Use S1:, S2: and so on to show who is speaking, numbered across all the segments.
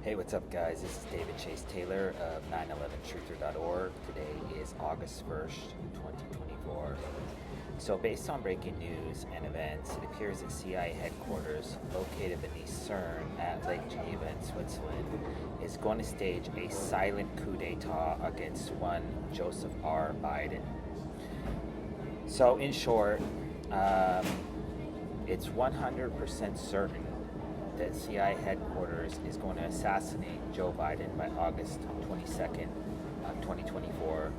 S1: Hey, what's up, guys? This is David Chase Taylor of 911truther.org. Today is August 1st, 2024. So, based on breaking news and events, it appears that CIA headquarters, located beneath CERN at Lake Geneva in Switzerland, is going to stage a silent coup d'etat against one Joseph R. Biden. So, in short, it's 100% certain that CIA headquarters is going to assassinate Joe Biden by August 22nd, 2024,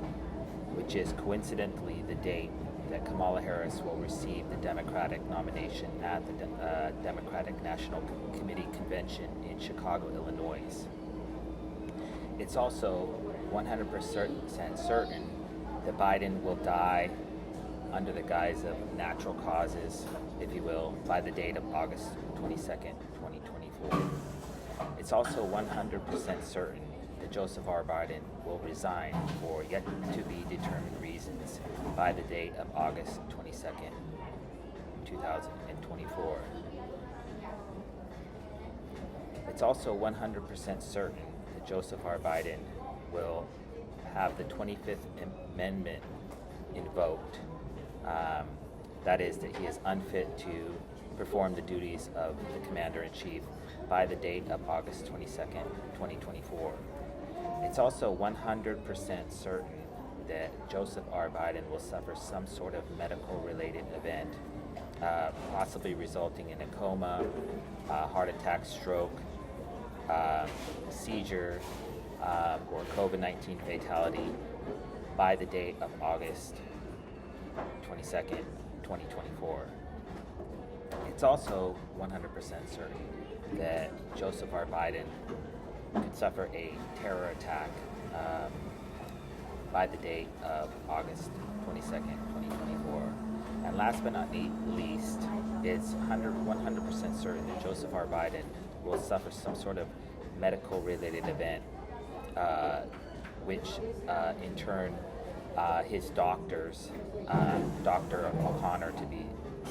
S1: which is coincidentally the date that Kamala Harris will receive the Democratic nomination at the Democratic National Committee Convention in Chicago, Illinois. It's also 100% certain that Biden will die under the guise of natural causes, if you will, by the date of August 22nd, 2024. It's also 100% certain that Joseph R. Biden will resign for yet to be determined reasons by the date of August 22nd, 2024. It's also 100% certain that Joseph R. Biden will have the 25th Amendment invoked. That is, that he is unfit to perform the duties of the Commander-in-Chief by the date of August 22nd, 2024. It's also 100% certain that Joseph R. Biden will suffer some sort of medical-related event, possibly resulting in a coma, heart attack, stroke, seizure, or COVID-19 fatality by the date of August 22nd, 2024. It's also 100% certain that Joseph R. Biden could suffer a terror attack by the date of August 22nd, 2024. And last but not least, it's 100% certain that Joseph R. Biden will suffer some sort of medical-related event, which in turn his doctors, Dr. O'Connor to be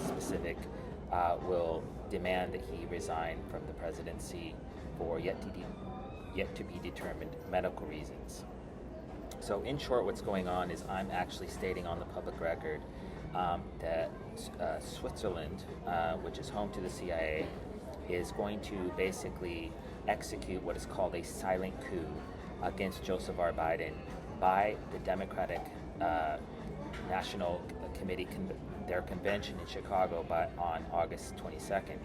S1: specific, will demand that he resign from the presidency for yet to be determined medical reasons. So in short, what's going on is I'm actually stating on the public record that Switzerland, which is home to the CIA, is going to basically execute what is called a silent coup against Joseph R. Biden by the Democratic National Committee, their convention in Chicago on August 22nd.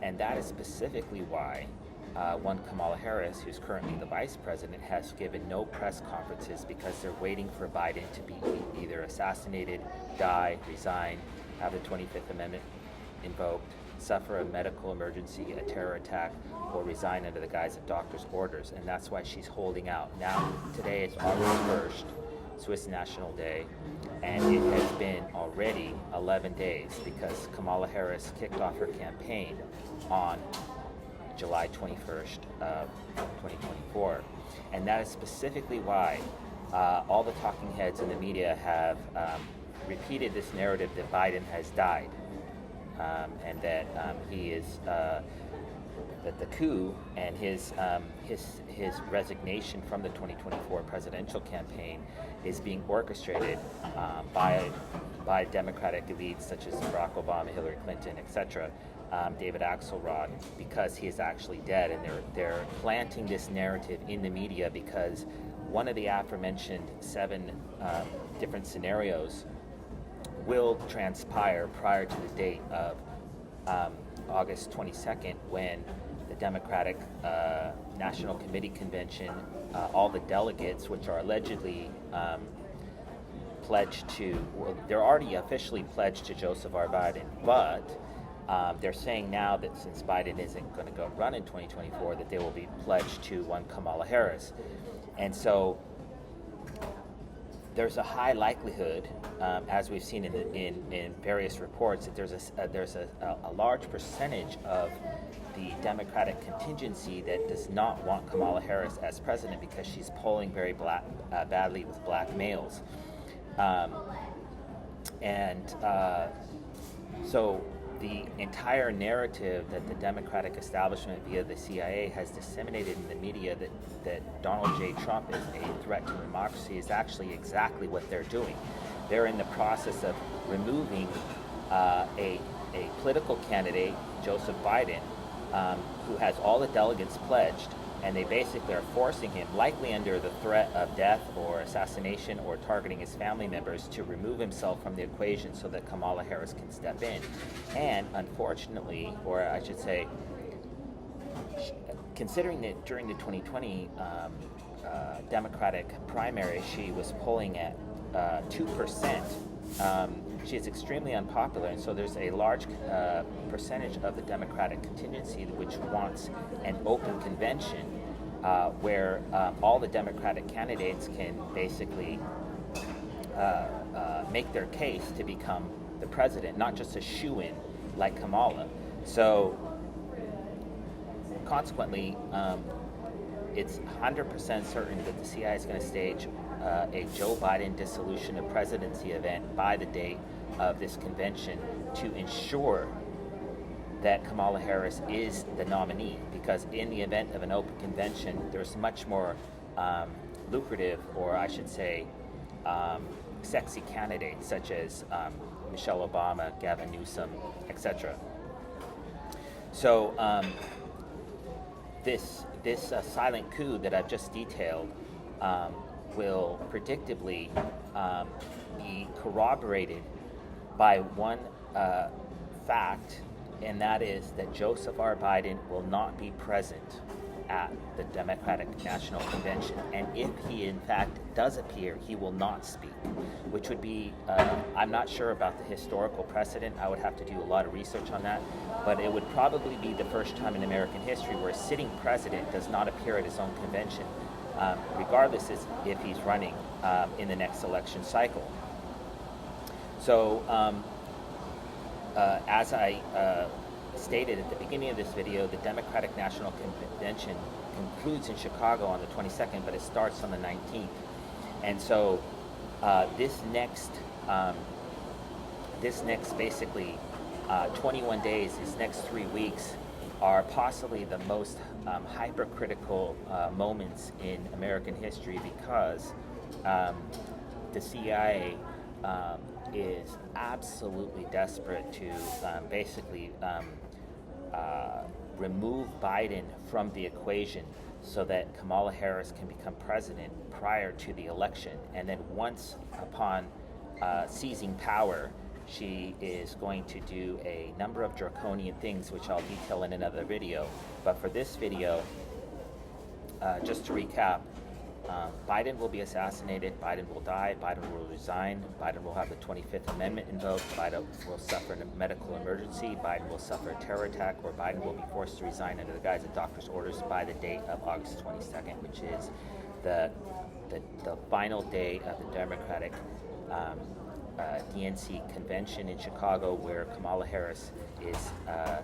S1: And that is specifically why one Kamala Harris, who's currently the vice president, has given no press conferences because they're waiting for Biden to be either assassinated, die, resign, have the 25th Amendment invoked, suffer a medical emergency, a terror attack, or resign under the guise of doctor's orders. And that's why she's holding out. Now, today is August 1st, Swiss National Day, and it has been already 11 days because Kamala Harris kicked off her campaign on July 21st of 2024. And that is specifically why all the talking heads in the media have repeated this narrative that Biden has died. And that he is that the coup and his resignation from the 2024 presidential campaign is being orchestrated by Democratic elites such as Barack Obama, Hillary Clinton, etc., David Axelrod, because he is actually dead, and they're planting this narrative in the media because one of the aforementioned 7 different scenarios will transpire prior to the date of August 22nd, when the Democratic National Committee Convention, all the delegates, which are allegedly pledged to, well, they're already officially pledged to Joseph R. Biden, but they're saying now that since Biden isn't going to go run in 2024, that they will be pledged to one Kamala Harris. And so there's a high likelihood, as we've seen in various reports, that there's a large percentage of the Democratic contingency that does not want Kamala Harris as president because she's polling very badly with black males. So the entire narrative that the Democratic establishment via the CIA has disseminated in the media that Donald J. Trump is a threat to democracy is actually exactly what they're doing. They're in the process of removing a political candidate, Joseph Biden, who has all the delegates pledged, and they basically are forcing him, likely under the threat of death or assassination or targeting his family members, to remove himself from the equation so that Kamala Harris can step in. And unfortunately, or I should say, considering that during the 2020 Democratic primary, she was polling at 2%, she is extremely unpopular, and so there's a large percentage of the Democratic contingency which wants an open convention where all the Democratic candidates can basically make their case to become the president, not just a shoo-in like Kamala. So consequently, it's 100% certain that the CIA is going to stage a Joe Biden dissolution of presidency event by the date of this convention to ensure that Kamala Harris is the nominee, because in the event of an open convention, there's much more lucrative, or I should say, sexy candidates such as Michelle Obama, Gavin Newsom, etc. So this silent coup that I've just detailed will predictably be corroborated by one fact, and that is that Joseph R. Biden will not be present at the Democratic National Convention, and if he in fact does appear, he will not speak, which would be, I'm not sure about the historical precedent, I would have to do a lot of research on that, but it would probably be the first time in American history where a sitting president does not appear at his own convention, regardless if he's running in the next election cycle. So, as I stated at the beginning of this video, the Democratic National Convention concludes in Chicago on the 22nd, but it starts on the 19th. And so this next basically 21 days, these next 3 weeks, are possibly the most hypercritical moments in American history, because the CIA is absolutely desperate to basically remove Biden from the equation so that Kamala Harris can become president prior to the election. And then once upon seizing power, she is going to do a number of draconian things, which I'll detail in another video. But for this video, just to recap, Biden will be assassinated, Biden will die, Biden will resign, Biden will have the 25th Amendment invoked, Biden will suffer a medical emergency, Biden will suffer a terror attack, or Biden will be forced to resign under the guise of doctor's orders by the date of August 22nd, which is the final day of the Democratic DNC convention in Chicago, where Kamala Harris is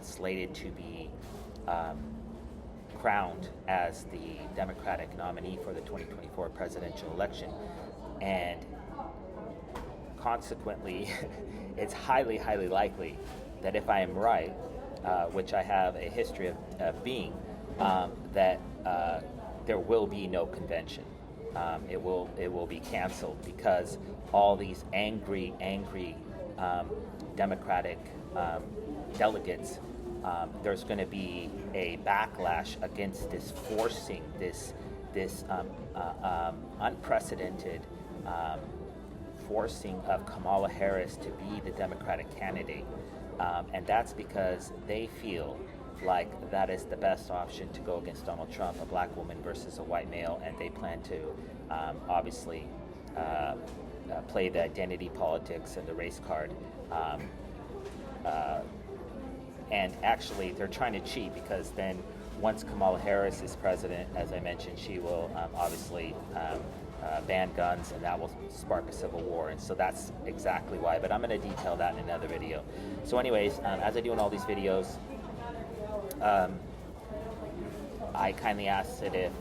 S1: slated to be crowned as the Democratic nominee for the 2024 presidential election. And consequently, it's highly, highly likely that if I am right, which I have a history of being, that there will be no convention. It will be canceled, because all these angry Democratic delegates, there's going to be a backlash against this forcing, this unprecedented forcing of Kamala Harris to be the Democratic candidate. And that's because they feel like that is the best option to go against Donald Trump, a black woman versus a white male, and they plan to obviously play the identity politics and the race card. And actually, they're trying to cheat, because then once Kamala Harris is president, as I mentioned, she will obviously ban guns, and that will spark a civil war. And so that's exactly why. But I'm going to detail that in another video. So anyways, as I do in all these videos, I kindly ask that if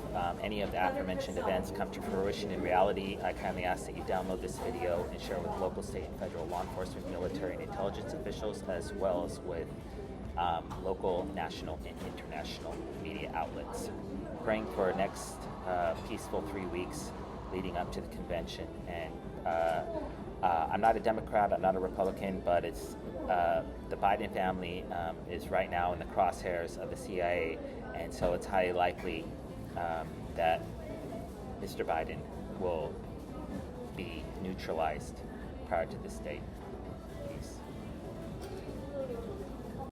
S1: any of the aforementioned events come to fruition in reality, I kindly ask that you download this video and share with local, state, and federal law enforcement, military, and intelligence officials, as well as with local, national, and international media outlets. Praying for our next peaceful 3 weeks leading up to the convention. And I'm not a Democrat, I'm not a Republican, but it's the Biden family is right now in the crosshairs of the CIA, and so it's highly likely that Mr. Biden will be neutralized prior to this date.